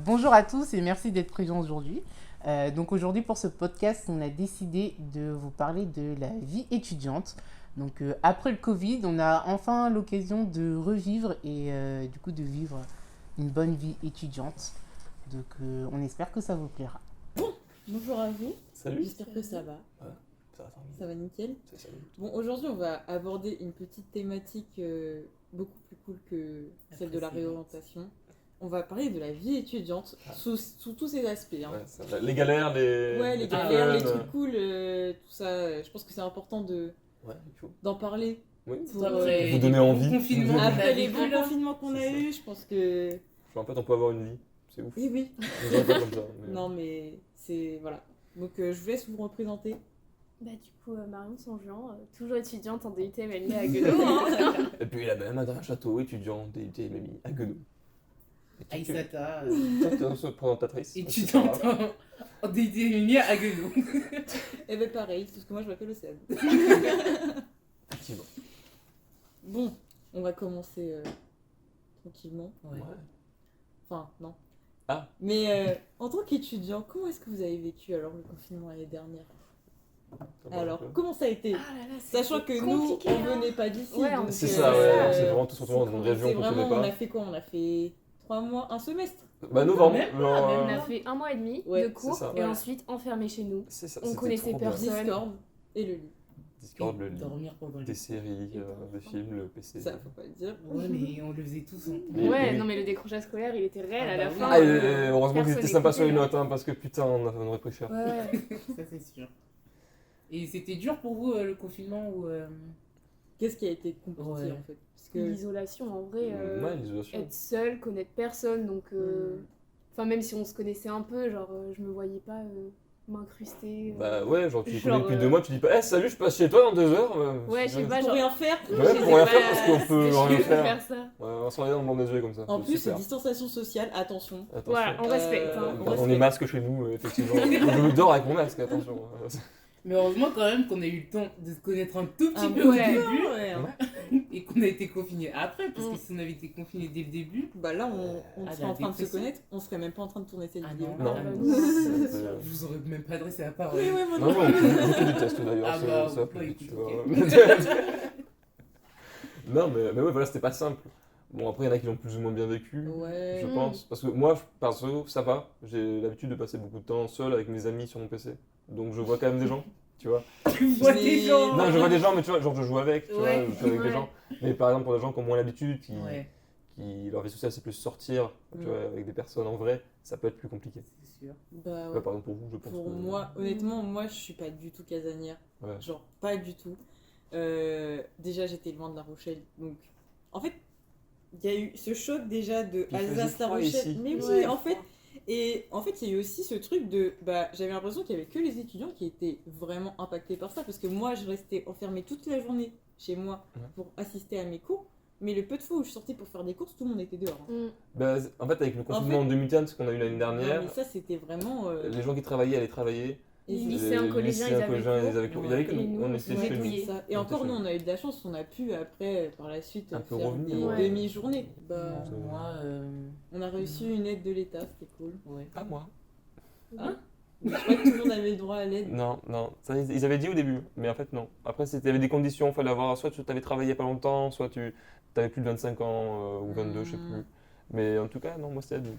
Bonjour à tous et merci d'être présents aujourd'hui. Donc aujourd'hui pour ce podcast, on a décidé de vous parler de la vie étudiante. Donc après le Covid, on a enfin l'occasion de revivre et du coup de vivre une bonne vie étudiante. Donc on espère que ça vous plaira. Bonjour à vous, Salut. j'espère que ça va. Ouais, ça va tranquille. Ça va nickel. C'est ça. Bon, aujourd'hui on va aborder une petite thématique beaucoup plus cool que celle de la réorientation. On va parler de la vie étudiante sous tous ses aspects. Hein. Ouais, les galères, les galères, les trucs cool, tout ça. Je pense que c'est important d'en parler. Oui. Pour vous donner envie. Après les bons confinements qu'on a eu, je pense que... En fait, on peut avoir une vie. C'est ouf. Oui. On dirait pas comme ça. Mais... Non, mais c'est... Voilà. Donc je vous laisse vous représenter. Bah du coup, Marion Sanjean, toujours étudiante en DUT MLI à Guedo. Hein. Et puis la même à Château, étudiant DUT MMI à Guedo. Aïssata, Toi, t'es aussi présentatrice. étudiante en DUT à Guedo. Et ben pareil, parce que moi je m'appelle Océane. Effectivement. Bon, on va commencer tranquillement. Ouais. Enfin, non. Ah. Mais en tant qu'étudiant, comment est-ce que vous avez vécu alors le confinement l'année dernière? Alors, comment ça a été? Sachant que nous, on venait pas d'ici. Ouais, donc, C'est ça, ouais. C'est vraiment tout simplement dans une région c'est qu'on vraiment, connaît on pas. a fait quoi? On a fait 3 mois, un semestre. Bah, novembre. On a fait 1 mois et demi Ouais, de cours c'est ça. et Voilà. ensuite enfermés chez nous. C'est ça. On c'était connaissait trop bien. personne. Discord et le lit. Discord, le lit, Dormir pendant les... des séries, des films, le PC. Ça, faut pas le dire. Ouais, mais on le faisait tous. Hein. Mais- Ouais, mais- non mais le décrochage scolaire, il était réel Ah à la bah oui. fin. Ah, heureusement qu'ils étaient personne sympas sur les écoutait. notes, hein, parce que putain, on aurait pris cher. Ouais. Ça c'est sûr. Et c'était dur pour vous le confinement ou Qu'est-ce qui a été compliqué Ouais. en fait? Parce que L'isolation en vrai, Ouais, l'isolation. être seul, connaître personne, donc... Enfin même si on se connaissait un peu, genre je me voyais pas m'incruster. Bah ouais, genre tu les Genre, connais depuis 2 mois, tu dis pas, salut, je passe chez toi dans 2 heures. Ouais, je sais pas, pour genre... rien faire. Ouais, je pour sais rien pas, faire parce qu'on peut c'était rien chiant de faire. ça. Ouais, on se regarde dans les yeux comme ça. En c'est plus, super. distanciation sociale, attention. Attention. Voilà, on respecte. Hein. On est masque chez nous, effectivement. Je dors avec mon masque, attention. Mais heureusement quand même qu'on a eu le temps de se connaître un tout petit Un peu peu, au ouais. début Ouais, hein. et qu'on a été confinés après, parce que si on avait été confinés dès le début, Bah là, on serait la en train de se dépression. connaître, on serait même pas en train de tourner cette Ah vidéo. non. Non. Ah bah je vous aurais même pas adressé la parole. Oui, moi Non, non, je te déteste d'ailleurs, Ah ça bah, va ouais, plus vite, tu écoute, vois. ok. Non, mais ouais, voilà, c'était pas simple. Bon, après, il y en a qui l'ont plus ou moins bien vécu, Ouais. je pense. Parce que moi, perso, ça va. J'ai l'habitude de passer beaucoup de temps seul avec mes amis sur mon PC. Donc je vois quand même des gens, tu vois. Tu vois des gens. Non, je vois des gens, mais tu vois, genre je joue avec, tu Ouais. vois, je joue avec des Ouais. gens. Mais par exemple, pour des gens qui ont moins l'habitude, Ouais, qui leur vie sociale c'est plus sortir, tu Mm. vois, avec des personnes en vrai, ça peut être plus compliqué. c'est sûr. Bah Ouais, ouais. par exemple, pour vous, je pense. Pour que- moi, honnêtement, moi je suis pas du tout casanière. Ouais. Genre, pas du tout. Déjà, j'étais loin de La Rochelle. Donc, en fait, il y a eu ce choc déjà de Il faisait Alsace-La froid Rochelle. ici. Mais oui, Ouais. en fait. Et en fait, il y a eu aussi ce truc de. Bah, j'avais l'impression qu'il y avait que les étudiants qui étaient vraiment impactés par ça. Parce que moi, je restais enfermée toute la journée chez moi Ouais. pour assister à mes cours. Mais le peu de fois où je sortais pour faire des courses, tout le monde était dehors. Hein. Bah, en fait, avec le confinement en 2015 qu'on a eu l'année dernière, Non, mais ça, c'était vraiment. les gens qui travaillaient allaient travailler. et Les c'est- lycéens, collégiens, ils avaient collégiens, cours. ils avaient cours. Il y avait que Et nous, nous, on on était se chez nous. débrouillait. Ça. Et On encore, était nous, chez on a eu de la chance, on a pu après, par la suite, Un peu faire revenir, des ouais. demi-journées. Bah, Non, moi, on a reçu une aide de l'État, c'était cool. ouais. Pas moi. Mais je crois que tout le monde avait droit à l'aide. Non, non. Ça, ils avaient dit au début, mais en fait, non. Après, il y avait des conditions, il fallait avoir. Soit tu avais travaillé pas longtemps, soit tu avais plus de 25 ans ou 22, je sais plus. Mais en tout cas, non, moi, c'était à nous.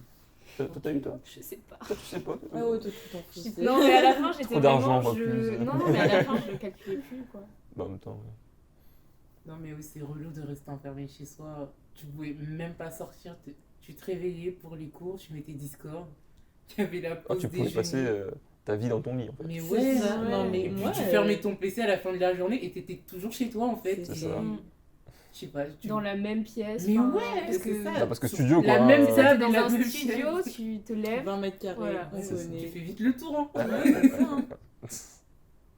Toi, t'as eu, toi? Je sais pas. Toi, tu sais pas. Ah ouais, toi, tu t'en fous. c'est- Non mais à la fin j'étais Trop d'argent, vraiment... pas plus. Non, non mais à la fin je le calculais plus quoi. Bah, en même temps, ouais. Non mais oui, c'est relou de rester enfermé chez soi. Tu pouvais même pas sortir. Tu te réveillais pour les cours, tu mettais Discord. Il y avait la Ah, pause tu pouvais déjeuner. passer ta vie dans ton lit, en fait. Mais C'est ouais, ça. ouais. Non, mais et puis moi, tu fermais ton PC à la fin de la journée et t'étais toujours chez toi en fait. C'est Et ça. Je sais pas. Dans la même pièce. Mais enfin, ouais, parce c'est que ça. Ah, parce que studio, quoi. La même hein. t'es table, dans la un même studio, chaise. tu te lèves. 20 mètres carrés, Voilà. on Ouais, c'est ça. connaît. Tu fais vite le tour. Hein. Ouais, c'est ça, hein.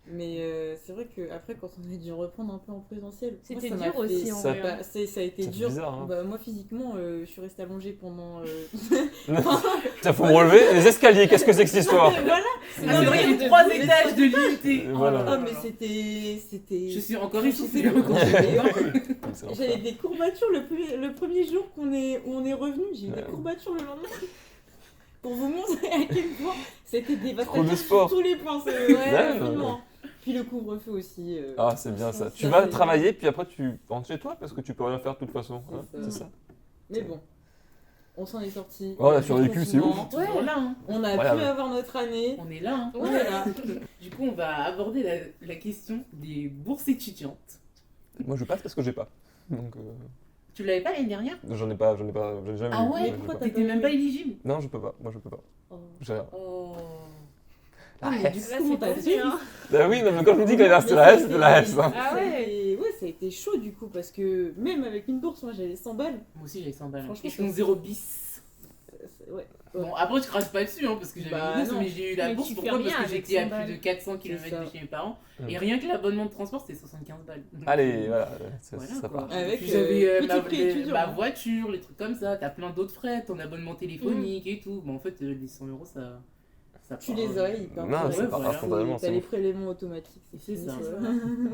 Mais c'est vrai qu'après, quand on a dû reprendre un peu en présentiel, moi, C'était ça m'a dur fait- aussi en Ça- vrai. Bah, ça a été C'est dur. bizarre, hein. Bah, moi, physiquement, je suis restée allongée pendant. Tiens, faut me relever. Les escaliers, qu'est-ce que c'est que cette histoire? Voilà! Ah, c'est vrai, il y a 3 étages de l'unité. Et voilà. Ah, mais c'était. Je suis encore Je essoufflée. sais pas. C'est l'enfer. J'avais des courbatures le premier jour où on est revenu. J'ai eu des Ouais. courbatures le lendemain. pour vous montrer à quel point c'était Trop de dévastateur sport. sur tous les points. Ouais, Vraiment. Puis le couvre-feu aussi. Ah, c'est bien ça. Ça, Tu vas c'est- travailler, puis après tu rentres chez toi parce que tu peux rien faire de toute façon. hein. C'est C'est ça. ça. Mais bon, on s'en est sorti. Ouais, on a survécu, c'est ouf. Toujours là, hein. On a Voilà, pu ouais. avoir notre année. On est là, hein. On est là. Du coup, on va aborder la question des bourses étudiantes. Moi je passe parce que j'ai pas. Donc Tu l'avais pas l'année dernière? j'en ai jamais Ah eu. ouais, j'ai pourquoi pas. t'as T'étais même pas éligible. Non, je peux pas. Moi je peux pas. Oh. J'ai rien. Oh. Ah, mais du coup, Là, comment c'est t'as pas fait dur, hein. Bah oui, non, mais quand je vous dis que c'était la S, c'était la S. Hein. Ah ouais. Ouais, ça a été chaud du coup parce que même avec une bourse, moi j'avais 100 balles. Moi aussi, j'avais 100 balles. Franchement, Échelon ça- 0 bis. Ouais. Bon, après, tu craches pas dessus, hein, parce que j'avais Bah, une bourse, non. mais j'ai eu la Mais bourse. tu fais Pourquoi? Parce rien que avec j'étais à 100 plus de balles. 400 km C'est ça. de chez mes parents. Mm. Et rien que l'abonnement de transport, c'était 75 balles. Allez, voilà, Voilà, ça quoi. part. Avec, Puis j'avais petit prix étudiant, ma hein. voiture, les trucs comme ça. T'as plein d'autres frais, ton abonnement téléphonique et tout. Mais en fait, les 100 euros, ça Tu part, les as, ils partent. Non, Ouais, ça part voilà. instantanément, T'as c'est les bon. prélèvements automatiques, C'est fini, ça. quoi.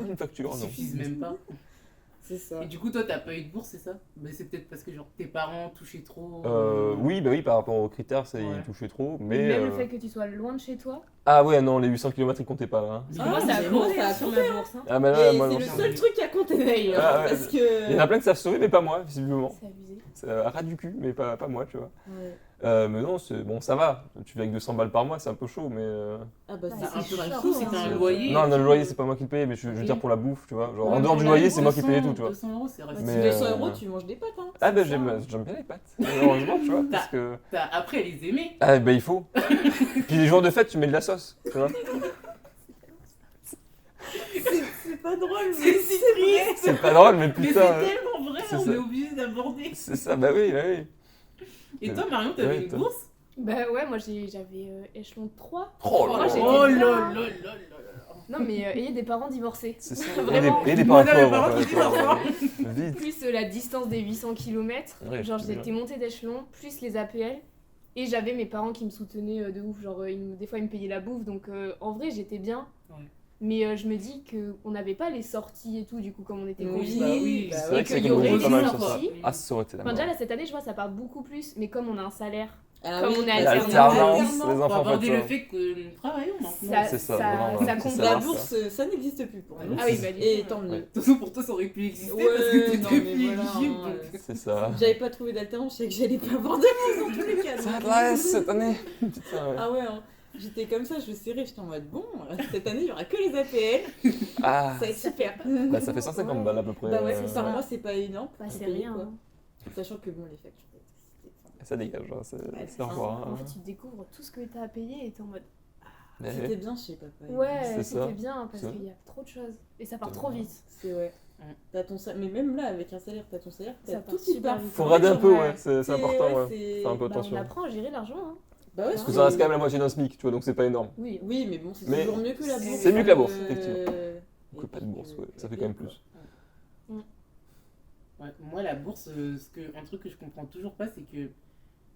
Une facture, Ils non. suffisent même pas. C'est ça. Et du coup, toi, t'as pas eu de bourse, c'est ça? Mais c'est peut-être parce que genre tes parents touchaient trop. Oui, bah oui, par rapport aux critères, Ouais. ils touchaient trop. Et Mais. même le fait que tu sois loin de chez toi. Ah ouais, non, les 800 km ils comptaient pas là. hein. Ah, moi, ça a mais moi, compté ça a sur compté, ma bourse. Hein. Ah bah Et ouais, moi non. c'est le seul truc qui a compté d'ailleurs. Ah ouais. Parce Il y en a que. plein qui savent sauver, mais pas moi, visiblement. C'est abusé. C'est ras du cul, mais pas moi, tu vois. Ouais. Mais non, bon, ça va. Tu vis avec 200 balles par mois, c'est un peu chaud, mais. Ah bah Bah, C'est un c'est peu chaud, chaud, c'est hein. un loyer. Non, le loyer, c'est pas moi qui le payais, mais je veux dire pour la bouffe, tu vois. Genre, Ouais, en dehors mais du on loyer, a c'est moi qui 200, payais tout, tu vois. 200 euros, c'est resté. Mais, 200 euros, ouais. tu manges des pâtes. Hein. Ah bah C'est ça. j'aime bien les pâtes, heureusement, tu vois, parce que... Après, les aimer. Ah bah il faut. Puis les jours de fête, tu mets de la sauce, tu vois. C'est pas drôle, C'est si triste. C'est pas drôle, mais Mais putain... c'est tellement vrai, c'est on ça. est obligé d'aborder. C'est ça, bah oui, bah oui. Et toi, Marion, t'avais Ouais, une toi. bourse? Bah ouais, moi j'avais échelon 3. Oh Moi, là j'étais là. Oh bien. là là là là. Non mais ayez des parents divorcés. C'est ça. Vraiment. Et des Moi, parents j'avais pauvres, pas ouais, entendu l'enfant. Vite. Plus la distance des 800 km. Ouais, Genre c'est j'étais montée d'échelon, plus les APL. Et j'avais mes parents qui me soutenaient de ouf. Genre des fois ils me payaient la bouffe. Donc en vrai j'étais bien. Ouais. Mais je me dis qu'on n'avait pas les sorties et tout, du coup, comme on était Oui, confinés. Bah oui, bah C'est ouais. vrai Et que c'est qu'il y aurait économisé des pas mal sur ça. sorties. Ah, ça aurait été la Enfin, déjà mort. là, cette année, je vois, ça part beaucoup plus. Mais comme on a un salaire, Ah Comme oui, on est parce alternance, qu'on est les alternant. On va enfants, aborder faut le être fait que nous travaillons maintenant. ça, C'est ça, ça, vraiment, ça ouais. compte. C'est La ça. bourse, ça n'existe plus pour nous. Ah oui, bah du Et coup, tant mieux. Ouais. De toute façon, pour toi, ça aurait pu exister Ouais, parce que non, t'étais mais plus voilà, éligible. hein, donc. C'est ça. J'avais pas trouvé d'alternance, je sais que j'allais pas avoir de bourse dans tous les cas. Ça va donc. de la S cette année. Putain, ouais. Ah ouais, hein. J'étais comme ça, je serrais, j'étais en mode bon, cette année il y aura que les APL, Ah, ça va être super. bah ça fait 150 balles à peu près. Bah ouais, ça. par mois c'est pas énorme. Bah, à c'est payer, rien. quoi. Hein. Sachant que bon, les factures d'électricité. Ça dégage, hein, c'est Ouais, au revoir. En hein. fait, tu découvres tout ce que t'as à payer et t'es en mode Mais- C'était bien chez papa. ouais, C'est ça. c'était bien parce C'est qu'il y a trop de choses et ça part C'est trop vrai. vite. C'est ouais. Ouais. T'as ton salaire, mais même là avec un salaire, t'as ton salaire, Ça t'as part tout qui super part. vite. Faut rader un peu, Ouais. ouais, c'est important, ouais. c'est- Faire un peu Bah, attention. on apprend à gérer l'argent. Hein. Bah ouais, Parce que ça reste quand même la moitié d'un SMIC, tu vois, donc c'est pas énorme. Oui, Oui, mais bon, c'est Mais toujours mieux que la bourse. c'est mieux que la bourse, Euh, effectivement. et Que pas de puis bourse, que- ouais, ça fait quand même plus. Ouais, moi, la bourse, un truc que je comprends toujours pas, c'est que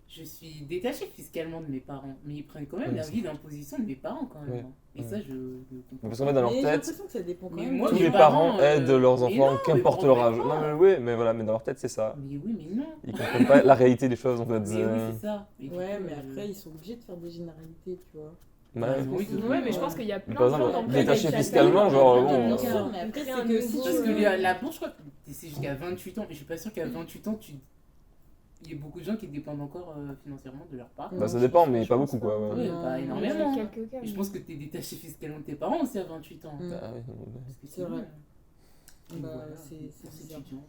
je suis détachée fiscalement de mes parents, mais ils prennent quand même Ouais, la c'est- vie d'imposition de mes parents quand même. Ouais. hein. Et Ouais. ça, je comprends. Parce qu'en fait, dans leur Mais j'ai tête, l'impression que ça dépend quand Mais même. moi, tous mes les parents parents, aident leurs mais enfants, non, qu'importe mais leur pour âge. mes Non, parents. mais oui, mais voilà, mais dans leur tête, c'est ça. Mais oui, mais non. Ils comprennent pas la réalité des choses, en fait. Mais oui, c'est ça. Et du Ouais, coup, mais après, ils sont obligés de faire des généralités, tu vois. Ouais. Oui, Ouais, mais je pense qu'il y a plein par de gens exemple, dans le détaché cadre de fiscalement, ta genre, famille, bon, bien euh, sûr, mais on après, crée c'est un que si nouveau- tu Parce que veux- la bourse, je crois que c'est jusqu'à 28 ans. Et je suis pas sûre qu'à 28 ans, il y a beaucoup de gens qui dépendent encore financièrement de leurs parents. Bah, Non, ça je dépend, pense- mais je pas pense beaucoup, quoi. pas. ouais. Oui, Non, pas mais énormément. Il y a hein. quelques cas. Et je pense que tu es détaché fiscalement de tes parents aussi à 28 ans. Mm. Ah, oui, Parce que C'est sinon, vrai. donc Bah, voilà, c'est bourse bizarre. étudiante.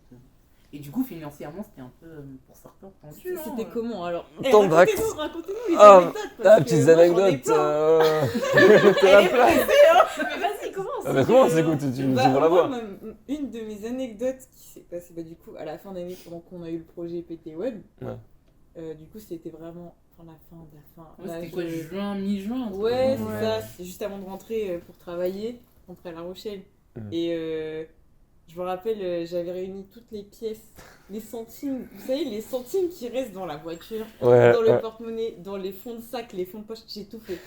Et du coup, financièrement, c'était un peu, pour certains, tendu. hein. C'était comment alors Tant d'actes. Racontez-nous les Ah, anecdotes. parce Ah, que petites moi, j'en ai anecdotes. plein. T'es la place. Mais vas-y, commence. Ah, mais comment c'est écoute, tu nous Bah, ouvres la moi, voie. une de mes anecdotes qui s'est passée du coup à la fin d'année pendant qu'on a eu le projet PT Web. Ouais. Du coup, c'était vraiment la fin de la fin. Ouais, Là, c'était quoi, je- juin, mi-juin un truc Ouais, comme c'est ça. C'est juste avant de rentrer pour travailler, rentrer à La Rochelle. Mhm. Et je me rappelle, j'avais réuni toutes les pièces, les centimes. Vous savez, les centimes qui restent dans la voiture, Ouais. dans le ouais. porte-monnaie, dans les fonds de sac, les fonds de poche, j'ai tout fait.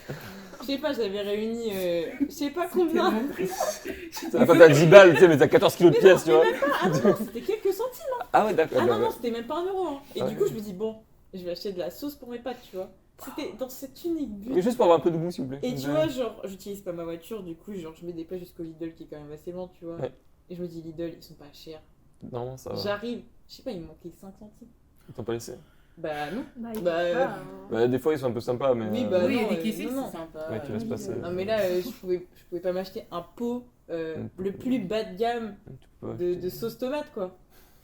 Je sais pas, j'avais réuni, je sais pas combien. Tellement précis. À la fin, t'as 10 balles, tu sais, mais t'as 14 kilos de Mais non, pièces, tu vois. Ah non, non, c'était quelques centimes. Ah ouais, d'accord. Ah non, d'accord. non, c'était même pas 1 euro. Hein. Et Ouais. du coup, je me dis, bon, je vais acheter de la sauce pour mes pâtes, tu vois. C'était dans cet unique but. Mais juste pour avoir un peu de goût, s'il vous plaît. Et tu vois, genre, j'utilise pas ma voiture, du coup, genre, je me déplace jusqu'au Lidl qui est quand même assez loin, tu vois. Ouais. Et je me dis, Lidl, ils sont pas chers. Non, ça va. J'arrive, je sais pas, il me manquait 5 centimes. Ils t'ont pas laissé. Bah non. Bah, il Bah, faut pas, hein. Bah, des fois, ils sont un peu sympas, mais. Oui, bah, Oui, il y a non, des caissiers, non, non. c'est sympa. Ouais, tu laisses passer. Non, mais là, je pouvais pas m'acheter un pot le plus bas de gamme Tu peux pas de acheter. sauce tomate, quoi.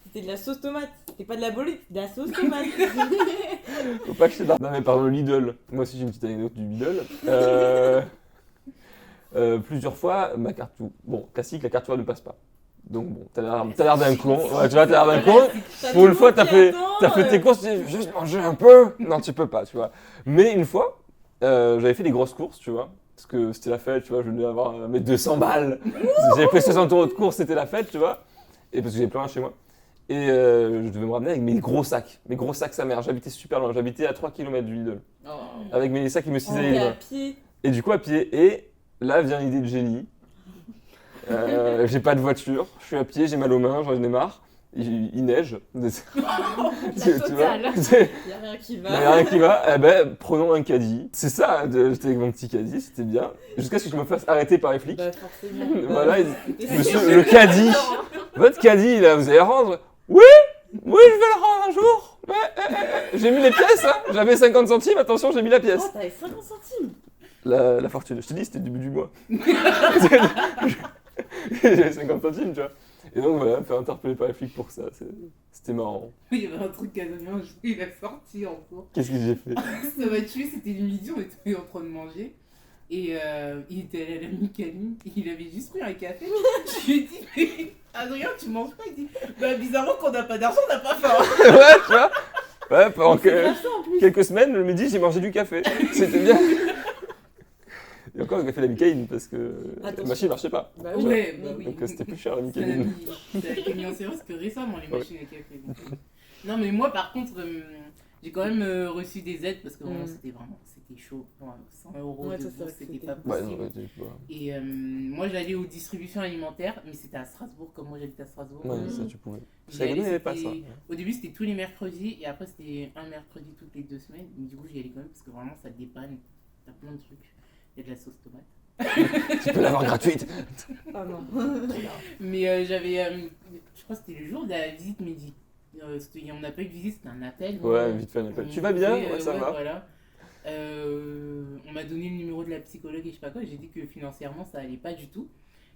C'était de la sauce tomate. C'était pas de la bolette, c'était de la sauce tomate. Faut pas acheter d'argent. Non, mais pardon, le Lidl. Moi aussi, j'ai une petite anecdote du Lidl. Plusieurs fois, ma carte. Bon, classique, la carte ne passe pas. Donc bon, t'as l'air d'un con. Ouais, tu vois, t'as l'air d'un con. Pour une fois, t'as fait tes courses, tu dis, juste manger un peu. Non, tu peux pas, tu vois. Mais une fois, j'avais fait des grosses courses, tu vois. Parce que c'était la fête, tu vois, je venais avoir mes 200 balles. J'avais pris 60 € de course, c'était la fête, tu vois. Et parce que j'avais plein chez moi. Et je devais me ramener avec mes gros sacs sa mère. J'habitais super loin, j'habitais à 3 km du Lidl. Oh. Avec mes sacs qui me cisaient les à doigts. pied. Et du coup, à pied. Et là vient l'idée de génie. J'ai pas de voiture, je suis à pied, j'ai mal aux mains, j'en ai marre. Il neige. Tu vois, totale. Y a rien qui il n'y va. a rien qui va. Eh ben, prenons un caddie. C'est ça, j'étais avec mon petit caddie, c'était bien. Jusqu'à ce que je me fasse arrêter par les flics. Bah forcément. Voilà, C'était Monsieur, sûr. le caddie. Votre caddie, là, vous allez rendre? Oui, je vais le rendre un jour. Ouais. J'ai mis les pièces, hein. J'avais 50 centimes, attention, j'ai mis la pièce. Oh, t'avais 50 centimes. La fortune, je te dis, c'était le début du mois. J'avais 50 centimes, tu vois. Et donc voilà, me faire interpeller par les flics pour ça, c'était marrant. Il y avait un truc à Damien un jour, il a sorti en cours. Qu'est-ce que j'ai fait? Ça m'a tué, c'était le midi, on était en train de manger. Et il était allé à la Micaline, et il avait juste pris un café. Je lui ai dit, mais Adrien, tu manges pas? Il dit, bah bizarrement, quand on n'a pas d'argent, on n'a pas faim. Ouais, tu vois. Ouais, pendant C'est grave ça, en plus. quelques semaines, le midi, j'ai mangé du café. C'était bien. Et encore, le café de la Micaline, parce que la Attention. machine marchait pas. Bah oui. Ouais, bah oui. Donc c'était plus cher la Ça l'a Micaline. ça a été mis en service que récemment, les Ouais. machines à café. donc. Non, mais moi, par contre, j'ai quand même reçu des aides parce que vraiment, c'était chaud. Bon, 100 € Ouais, de ça, c'est vrai bourse, que c'était c'était- pas Ouais, possible. non, ouais, tu vois. Et moi, j'allais aux distributions alimentaires, mais c'était à Strasbourg, comme moi j'habite à Strasbourg. Ouais, ça tu pouvais. J'y Je savais allais, qu'il n'y avait pas ça. c'était- Au début, c'était tous les mercredis, et après, c'était un mercredi toutes les 2 semaines. Mais du coup, j'y allais quand même parce que vraiment, ça te dépanne. T'as plein de trucs. Il y a de la sauce tomate. Tu peux l'avoir gratuite. Ah non. Mais j'avais. Je crois que c'était le jour de la visite médicale. On n'a pas eu de visite, c'était un appel. Ouais, vite fait un appel. Tu vas bien? Ouais, ça va. Voilà. On m'a donné le numéro de la psychologue et je sais pas quoi. J'ai dit que financièrement ça allait pas du tout.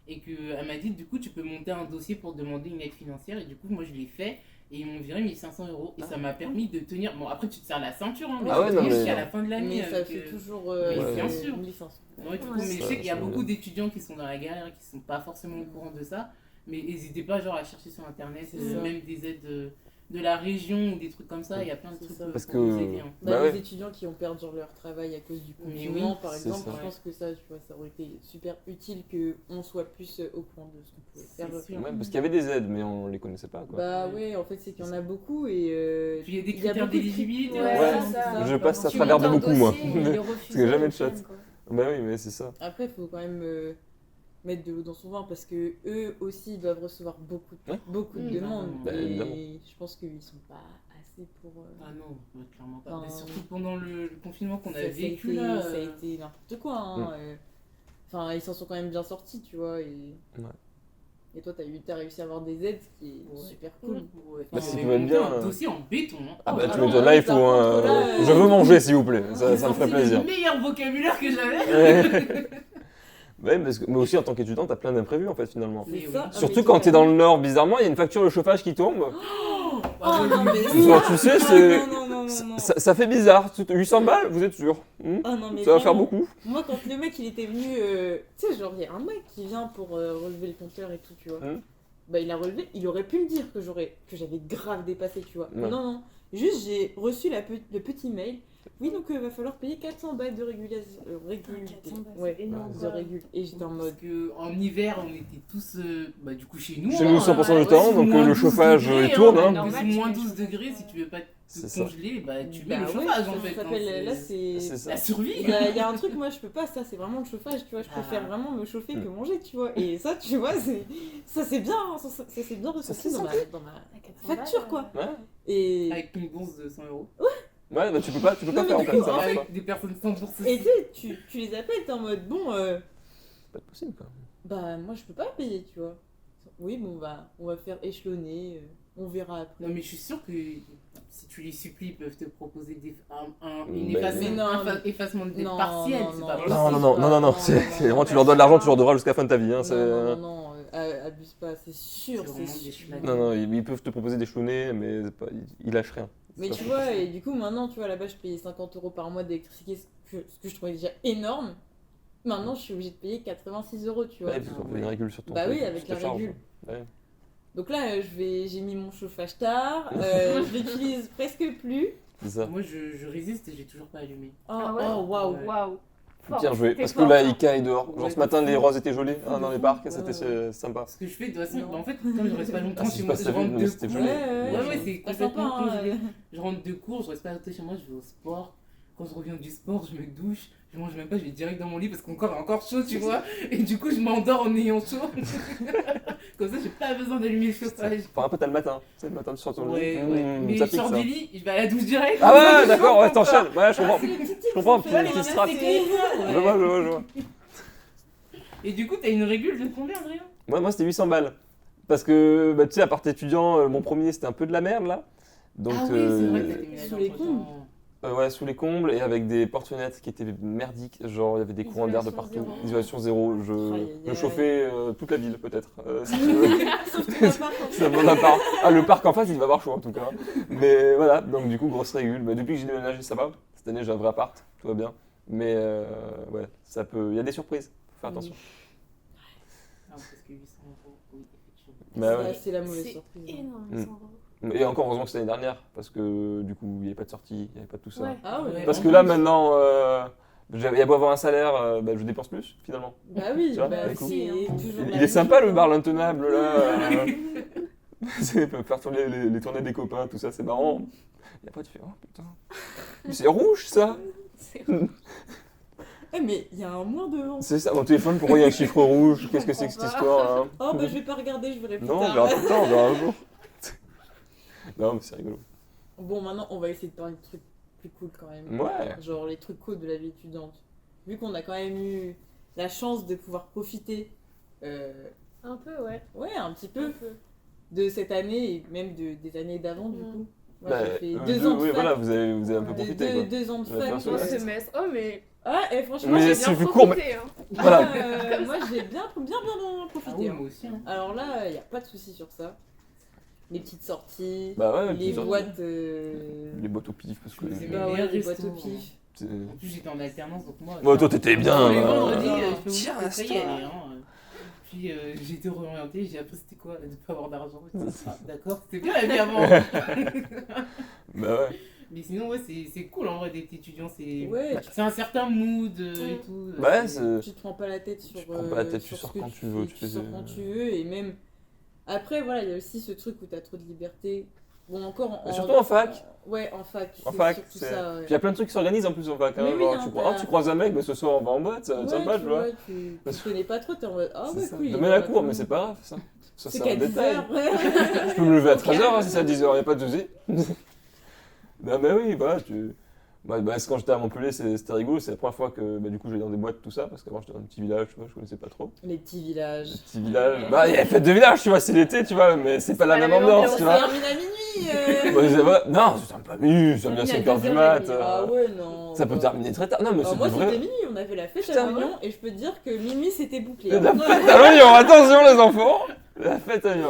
Et qu'elle m'a dit, du coup, tu peux monter un dossier pour demander une aide financière. Et du coup, moi je l'ai fait. Et ils m'ont viré 1500 €. Et ça m'a permis de tenir. Bon, après, tu te serres la ceinture, hein, mais Ah ouais, j'ai non, tenu mais- jusqu'à la fin de l'année. Mais ça avec, fait toujours mais bien sûr. une licence. Ouais, du coup, Ouais, mais je ça- sais qu'il y a ça va beaucoup bien. d'étudiants qui sont dans la galère, qui sont pas forcément au courant de ça. Mais n'hésitez pas genre à chercher sur internet, C'est ça. même des aides de la région ou des trucs comme ça. Il y a plein de C'est trucs ça. Parce pour vous que- aider. Hein. Bah Les ouais. étudiants qui ont perdu leur travail à cause du Mais confinement, oui, par c'est exemple, ça. je pense que ça, tu vois, ça aurait été super utile qu'on soit plus au courant de ce qu'on pouvait C'est faire. sûr. Ouais, parce qu'il y avait des aides, mais on les connaissait pas, quoi. Bah ouais, en fait, c'est qu'il y en a beaucoup et. Puis il y a des il y a critères beaucoup de d'éligibilité. critères. Ouais, c'est ça. Je passe à Tu travers de montes un beaucoup, moi. dossier, ils le refusent, Parce que jamais ils de chat. prennent, quoi. Bah oui, mais c'est ça. Après, il faut quand même mettre de l'eau dans son vin parce que eux aussi doivent recevoir beaucoup Ouais. de Mmh. demandes. Bah, et évidemment. je pense qu'ils sont pas assez pour. Ah non, clairement pas. Enfin, Mais surtout pendant le confinement qu'on a ça vécu a été, là. ça a été n'importe quoi. Hein. Enfin, ils s'en sont quand même bien sortis, tu vois. Et toi, t'as réussi à avoir des aides, ce qui est Ouais. super cool. Ouais. Bah, Enfin, si on tu avait veux monté bien, un dossier en béton. Hein. Ah bah Oh, tu alors, m'étonnes, là il par faut contre, un... là, Je veux manger s'il vous plaît, ça j'ai me sorti ferait plaisir. le meilleur vocabulaire que j'avais. Ouais, mais aussi en tant qu'étudiant, t'as plein d'imprévus en fait finalement. C'est Mais ça. oui. Ah, Surtout mais quand t'es dans totalement. le nord, bizarrement, il y a une facture de chauffage qui tombe. Oh non, mais Genre, tu sais, c'est... non. Ça fait bizarre. 800 balles, vous êtes sûr? Oh non, mais Ça va faire vraiment. beaucoup. Moi, quand le mec il était venu, tu sais, genre, il y a un mec qui vient pour relever le compteur et tout, tu vois. Bah, il a relevé, il aurait pu me dire que j'avais grave dépassé, tu vois. Ouais. Non. Juste, j'ai reçu le petit mail. Oui, donc va falloir payer 400 balles de régulation. 400 balles, Ouais, c'est énorme, de quoi. régule. Et j'étais en mode. Parce qu'en hiver, on était tous bah, du coup chez nous. Chez nous 100% du temps, sous donc moins le 12 chauffage degrés, il tourne. hein. Hein. Normal, Sous tu moins mets le 12 chauffage. degrés, si tu veux pas C'est te ça. congeler, bah tu Bah mets le ouais, chauffage en ça fait. s'appelle- hein, là, C'est c'est. ça. la survie. Il y a un truc, moi je peux pas, ça c'est vraiment le chauffage, tu vois. Je Ah. préfère vraiment me chauffer que Mm. manger, tu vois. Et ça, tu vois, ça c'est bien, hein, ça c'est bien ressenti c'est dans ma À 400 facture, balles, quoi. Ouais. Et. Avec une bourse de 100 €. Ouais, bah tu peux pas Non, mais faire en du fait, coup, ça en marche fait- pas. Avec des personnes sans bourse. Et tu les appelles, t'es en mode bon, C'est pas possible quoi. bah moi je peux pas payer, tu vois. Oui, bon, bah on va faire échelonner, on verra après. Non, mais je suis sûre que si tu les supplies, ils peuvent te proposer une Mais effacement de dette Non, partiel. non, C'est non. pas Non, possible. c'est vraiment tu leur donnes l'argent, tu leur devras jusqu'à la fin de ta vie. Hein, Non, abuse pas, c'est sûr, C'est c'est vraiment des sûr. schlags. Non, ils peuvent te proposer d'échelonner, mais ils lâchent rien. Mais tu vois, et du coup, maintenant, tu vois, là-bas, je payais 50 € par mois d'électricité, ce que je trouvais déjà énorme. Maintenant, je suis obligée de payer 86 €, tu vois. Ouais, parce qu'on fait une régule sur ton Bah truc, oui, avec sur la ta charge. régule. Ouais. Donc là, j'ai mis mon chauffage tard, je l'utilise presque plus. C'est ça. Moi, je résiste et j'ai toujours pas allumé. Oh, Ah ouais. oh, waouh. Ouais. Waouh. Faut Fort, bien jouer. c'était Parce que fort, là, ça. il caille dehors. Genre Ouais, ce matin, de les fou. roses étaient jolies De dans les fou. parcs, Ouais, c'était sympa. Ce que je fais, de toute façon, Non. bah, en fait, comme je reste pas longtemps Ah, si chez je moi, passe je ta vie, rentre non, de mais c'était cours. joli. Ouais, c'est Pas complètement sympa, hein, congelé. Je rentre de cours, je reste pas longtemps chez moi, je vais au sport. Quand je reviens du sport, je me douche, je mange même pas, je vais direct dans mon lit parce que mon corps est encore chaud, tu vois. Et du coup, je m'endors en ayant chaud. Comme ça, j'ai pas besoin d'allumer le chauffage. Enfin, un peu, t'as le matin. Tu sais, le matin, tu sors ton lit. Ouais, ouais. Mais Ça je pique sors ça. du lit, je vais à la douche direct. Ah ouais, d'accord, ouais, t'enchaînes. Ouais, je comprends. C'est les petits tips Je comprends, qu'on fait, petit les strat. ramasser. Je vois. Et du coup, t'as une régule de combien, Adrien? Moi, c'était 800 balles. Parce que, bah, tu sais, à part étudiant, mon premier, c'était un peu de la merde, là. Donc, Ah oui, c'est vrai que t'as déménagé sous les entre-temps. combles. Ouais, sous les combles et avec des porte-fenêtres qui étaient merdiques. Genre, il y avait des courants d'air de Isolation partout. zéro. Isolation zéro. Aïe, aïe, Je aïe. chauffais toute la ville, peut-être. Si tu veux. Sauf ton appart, en fait. C'est mon appart. Ah, le parc en face, il va avoir chaud en tout cas. Mais voilà, donc du coup, grosse régule. Bah, depuis que j'ai déménagé, ça va. Cette année, j'ai un vrai appart, tout va bien. Mais ouais, ça peut. Il y a des surprises, faut faire attention. Ah, parce que 800 €, oui, effectivement. Bah ouais. C'est la mauvaise C'est surprise. énorme, Mm. 100 €. Et encore heureusement que c'était l'année dernière, parce que du coup, il n'y avait pas de sortie, il n'y avait pas de tout ça. Ouais. Ah ouais. Parce que là, maintenant, il y a beau avoir un salaire, bah, je dépense plus finalement. Bah oui, Tu vois, bah du coup. c'est toujours la Il est sympa même le chose. bar l'intenable là. C'est faire tourner les tournées des copains, tout ça, c'est marrant. Et après, tu fais, oh putain, mais c'est rouge ça. C'est Eh, mais il y a un mois devant. C'est ça, mon téléphone, pourquoi il y a un chiffre rouge? Qu'est-ce que c'est que cette comprends histoire là? Oh bah je vais pas regarder, je verrai plus Non, on tard. verra plus tard, on verra un jour. Non, mais c'est rigolo. Bon, maintenant on va essayer de parler de trucs plus cool quand même. Ouais. Genre les trucs cool de la vie étudiante. Vu qu'on a quand même eu la chance de pouvoir profiter, un peu, ouais. ouais, un petit Un peu, peu. de cette année et même des années d'avant du Mm. coup. Moi Bah, j'ai fait 2 ans de oui, fac. voilà, vous avez un peu Ouais. profité quoi. 2 ans de Vous avez fait un fac. Au semestre. semestre. Oh, mais. Ah, et franchement, Mais j'ai c'est bien plus profité. court, mais- hein. Voilà. Moi j'ai bien Ah profité. oui, hein. moi aussi. Hein. Alors là, il n'y a pas de souci sur ça. Les petites sorties, Bah ouais, les puis boîtes. les boîtes au pif parce que. C'est Bah mes ouais, les meilleurs boîtes au restos, pif. c'est- En plus, j'étais en alternance, donc moi. Bon, toi, t'étais bien, Les hein. vendredis, je peux vous Tiens, dire que ça y est, reste-toi. allez, hein. Puis j'ai été réorientée, j'ai appris c'était quoi de ne pas avoir d'argent. Ah, d'accord, c'était bien la vie avant. Bah ouais. Mais sinon, ouais, c'est cool en vrai d'être étudiant. C'est Ouais, c'est un certain mood et Mm. tout. Bah ouais, c'est. tu te prends pas la tête sur. Tu te prends pas la tête, tu sur sors ce que quand tu veux, fais, tu tu fais sors des- quand tu veux et même. Après, voilà, il y a aussi ce truc où t'as trop de liberté. Bon, encore Mais surtout en fac. Ouais, en fac. En c'est fac, surtout c'est. ça. Puis il y a plein de trucs qui s'organisent en plus en fac. Hein. Mais oui, Genre, hein, tu t'as- croises un mec, bah, ce soir on va en boîte, ça va être sympa, tu vois. tu Parce que- connais pas trop, t'es en mode. Ah C'est ouais, ça. cool. il Demain est la dans cour, mais c'est pas grave ça. Ça, C'est c'est qu'à un 10 détail. heures. Je peux me lever à 13h si c'est à 10h, y a pas de souci. Non, mais oui, voilà, c'est quand j'étais à Montpellier, c'était rigolo. C'est la première fois que du coup j'allais dans des boîtes, tout ça, parce qu'avant j'étais dans un petit village, tu vois, je connaissais pas trop. Les petits villages. Petit village. Bah, il y a fête de village, tu vois, c'est l'été, tu vois, mais c'est pas la même ambiance, tu Ça vois. termine à minuit. Bah, ça va. Non, ça termine pas minuit, ça vient à Ça termine 5h à du 2h30. mat. Ah ouais, non. Ça peut terminer très tard. Non, mais Alors c'est moi du c'était vrai. minuit, on avait la fête Putain, à Lyon et je peux te dire que minuit c'était bouclé. La hein. fête à l'oignon, attention les enfants. La fête à l'oignon.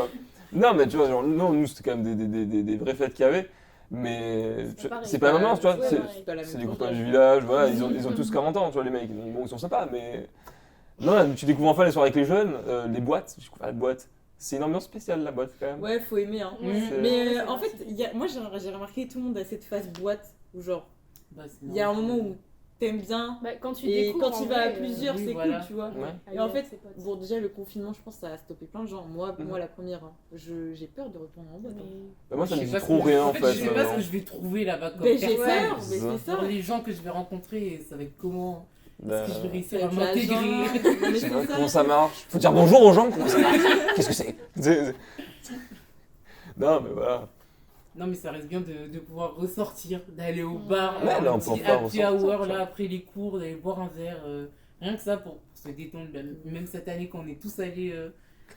Non, mais tu vois, genre, non, nous c'était quand même des vraies fêtes qu'il y avait. Mais C'est pas pareil. c'est pas la même ambiance, tu vois. Ouais, c'est- ouais. pas la même C'est des chose. copains du village, voilà, ils ont tous 40 ans, tu vois, les mecs. Donc, bon, ils sont sympas, mais. Non, tu découvres enfin les soirées avec les jeunes, les boîtes, je découvre la boîte. C'est une ambiance spéciale, la boîte, quand même. Ouais, faut aimer hein. Ouais. C'est- Mais Ouais, c'est en vrai. fait, moi j'ai remarqué tout le monde a cette phase boîte où genre Bah, c'est il y a un normal. moment où t'aimes bien Bah, quand tu et découvres. quand tu en vas à vrai, plusieurs oui, c'est voilà. cool, tu vois. Ouais. Et en fait, avec ses potes. bon déjà le confinement je pense ça a stoppé plein de gens. Moi Mhm. la première, hein, j'ai peur de retourner en boîte. hein. Mais- Bah, moi, ça Je me sais dit pas ce trop que- rien, en Je fait. sais pas ce que je vais trouver là-bas comme Mais j'ai personne. peur, mais c'est ça. c'est ça. Genre, les gens que je vais rencontrer, ça va être comment? Bah, Est-ce que je vais réussir à Avec la m'intégrer? jungle, mais je sais c'est pas ça. comment ça marche. Faut dire bonjour aux gens, comment ça marche. Qu'est-ce que c'est Non, mais voilà. Non, mais ça reste bien de pouvoir ressortir, d'aller au bar, Ouais, avoir là, un on peut petit enfin happy ressortir, hour tu là, vois. après les cours, d'aller boire un verre. Rien que ça pour se détendre. Même cette année, quand on est tous allés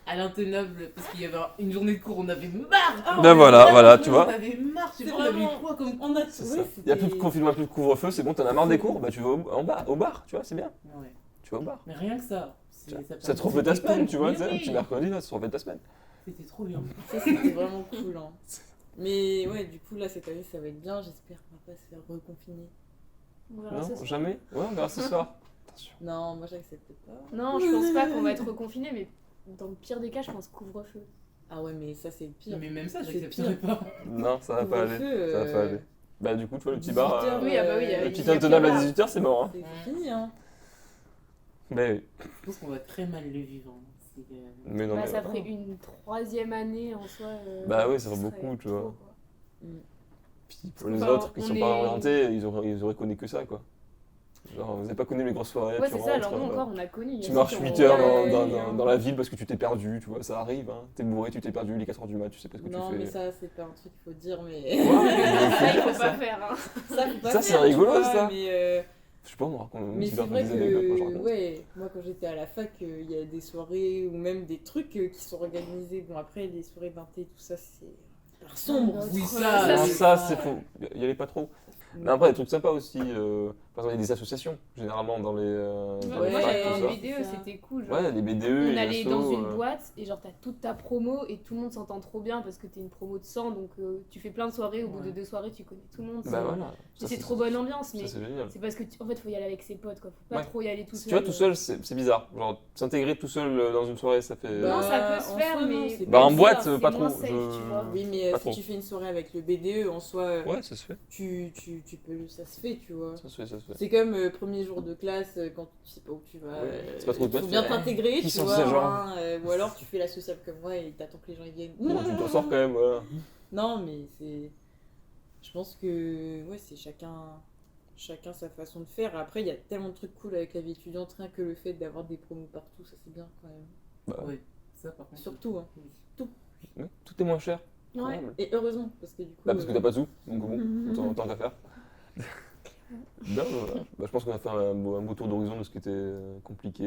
à l'Intenable, parce qu'il y avait une journée de cours, on avait marre. Ah, Ben on voilà, avait voilà, marre, tu vois. On avait marre, je sais C'est pas, on avait vraiment- quoi comme On a... cours. C'est ouais, ça. Il n'y a plus de c'était- confinement, plus de couvre-feu, c'est bon, t'en as marre des cours, bah tu vas au bar, tu vois, c'est bien. Ouais. Tu vas au bar. Mais rien que ça. Ça te refait ta permet de semaine, tu vois, détendre. tu sais, un Oui, petit mercredi, là, ça te refait ta semaine. C'était trop bien. Ça, c'était vraiment cool. Hein. Mais ouais, du coup, là, cette année, ça va être bien. J'espère qu'on va pas se faire reconfiner. On verra ce Non, soir. jamais. Ouais, on verra ce soir. Attention. Non, moi, j'accepte pas. Non, je pense pas qu'on va être reconfiné, mais dans le pire des cas, je pense couvre-feu. Ah ouais, mais ça, c'est le pire. Mais même ça, C'est j'accepterais pire. pas. Non, ça va pas aller. Couvre-feu, Ça va pas aller. Bah du coup, tu vois, le petit bar, 18 heures, Oui, ah bah oui, le il petit y a intenable plus à de 18h, c'est mort. Hein. C'est fini, hein. Mais oui. Je pense qu'on va très mal le vivre. Hein. Mais non, Bah, mais ça voilà. ferait une 3e année en soi. Bah oui, ça ce ferait serait beaucoup, tu trop, vois. quoi. Puis pour les Enfin, autres qui on sont est- pas orientés, ils auraient connu que ça, quoi. Genre, vous avez pas connu les grosses soirées, Ouais, tu c'est ça, rentres, alors nous encore, on a connu. il y a tu ceux marches qui 8 ont- heures Ouais, dans la ville parce que tu t'es perdu, tu vois, ça arrive, hein. T'es bourré, tu t'es perdu, il est 4h du mat, tu sais pas ce que Non, tu mais fais. ça, c'est pas un truc qu'il faut dire, mais. Ça, il faut pas faire. Hein. ça, faut pas Ça, c'est faire, tu rigolo, vois, ça. Mais, Je sais pas, moi, raconte mais tu c'est leur vrai des anecdotes, moi je que, raconte. ouais, moi quand j'étais à la fac, il y a des soirées ou même des trucs qui sont organisés. Bon, après, les soirées d'inté, tout ça, c'est hyper sombre. Oui, Ouais, ça, Non, c'est ça, c'est faux. Y allait pas trop. Mm. Mais après, des trucs sympas aussi. Par exemple, il y a des associations, généralement, dans les. Dans Moi, les Ouais, facs, j'avais tout ça. les BDE, ça. c'était cool. Genre. Ouais, les BDE, On les allait assos, dans une boîte et genre t'as toute ta promo et tout le monde s'entend trop bien parce que t'es une promo de 100 donc tu fais plein de soirées, au bout de Ouais. 2 soirées tu connais tout le monde. Bah voilà. Ça, C'est trop bonne ambiance Ça, mais c'est génial. c'est parce que en fait faut y aller avec ses potes quoi, faut pas Ouais. trop y aller tout seul. Tu vois, tout seul, c'est bizarre. Genre, s'intégrer tout seul dans une soirée, ça fait. Non, ça peut se en faire, soi, non, mais- c'est Bah, pas en bizarre. boîte, c'est pas moins trop. safe, tu vois. Oui, mais Pas si trop. tu fais une soirée avec le BDE, en soi, Ouais, ça se fait. tu peux, ça se fait, tu vois. Ça se fait, ça se fait. C'est comme premier jour de classe, quand tu sais pas où tu vas. Ouais, c'est pas trop il faut toi, bien tu- t'intégrer, Qui tu sont vois. ces gens hein, ou alors tu fais la sociable comme moi et t'attends que les gens y viennent. Bon, tu t'en sors quand même, voilà. Non, mais c'est. Je pense que ouais, c'est chacun sa façon de faire. Après, il y a tellement de trucs cool avec la vie étudiante, rien que le fait d'avoir des promos partout, ça c'est bien quand même. Bah, Ouais, ça par contre. Surtout, hein. ouais, tout est moins cher. Ouais. Et heureusement, parce que du coup. Bah, parce que t'as pas de sous, donc bon, autant qu'à faire. Non, voilà. Bah, je pense qu'on a fait un beau tour d'horizon de ce qui était compliqué.